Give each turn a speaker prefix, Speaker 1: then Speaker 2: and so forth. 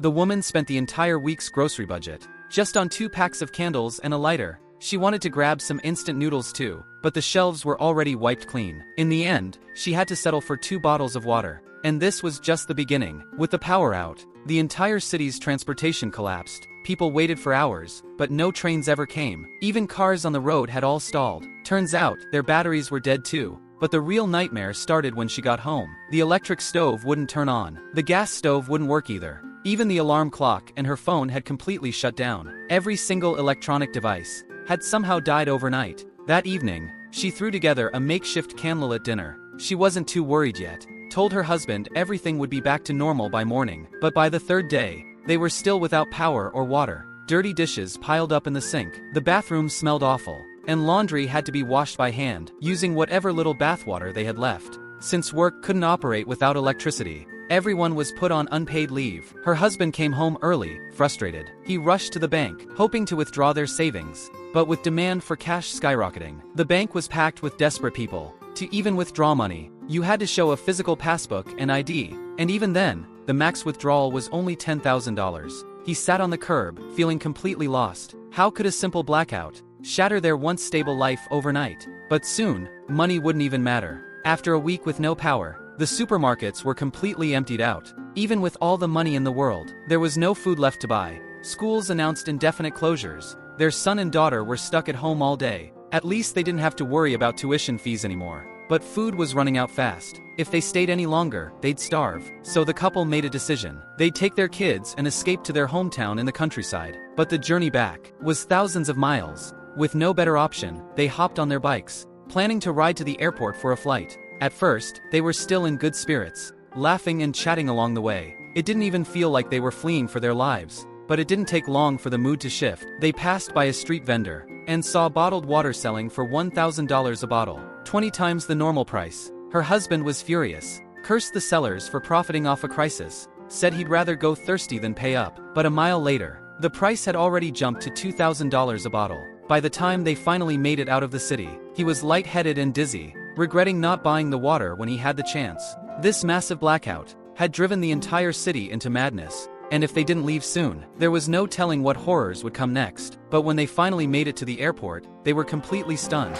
Speaker 1: The woman spent the entire week's grocery budget just on 2 packs of candles and a lighter. She wanted to grab some instant noodles too, but the shelves were already wiped clean. In the end, she had to settle for 2 bottles of water. And this was just the beginning. With the power out, the entire city's transportation collapsed. People waited for hours, but no trains ever came. Even cars on the road had all stalled. Turns out, their batteries were dead too. But the real nightmare started when she got home. The electric stove wouldn't turn on. The gas stove wouldn't work either. Even the alarm clock and her phone had completely shut down. Every single electronic device had somehow died overnight. That evening, she threw together a makeshift candlelit dinner. She wasn't too worried yet. Told her husband everything would be back to normal by morning. But by the 3rd day, they were still without power or water. Dirty dishes piled up in the sink. The bathroom smelled awful. And laundry had to be washed by hand, using whatever little bathwater they had left. Since work couldn't operate without electricity, everyone was put on unpaid leave. Her husband came home early, frustrated. He rushed to the bank, hoping to withdraw their savings. But with demand for cash skyrocketing, the bank was packed with desperate people. To even withdraw money, you had to show a physical passbook and ID. And even then, the max withdrawal was only $10,000. He sat on the curb, feeling completely lost. How could a simple blackout shatter their once stable life overnight? But soon, money wouldn't even matter. After a week with no power, the supermarkets were completely emptied out. Even with all the money in the world, there was no food left to buy. Schools announced indefinite closures. Their son and daughter were stuck at home all day. At least they didn't have to worry about tuition fees anymore. But food was running out fast. If they stayed any longer, they'd starve. So the couple made a decision. They'd take their kids and escape to their hometown in the countryside. But the journey back was thousands of miles. With no better option, they hopped on their bikes, planning to ride to the airport for a flight. At first, they were still in good spirits, laughing and chatting along the way. It didn't even feel like they were fleeing for their lives. But it didn't take long for the mood to shift. They passed by a street vendor and saw bottled water selling for $1,000 a bottle, 20 times the normal price. Her husband was furious, cursed the sellers for profiting off a crisis, said he'd rather go thirsty than pay up. But a mile later, the price had already jumped to $2,000 a bottle. By the time they finally made it out of the city, he was lightheaded and dizzy, regretting not buying the water when he had the chance. This massive blackout had driven the entire city into madness. And if they didn't leave soon, there was no telling what horrors would come next. But when they finally made it to the airport, they were completely stunned.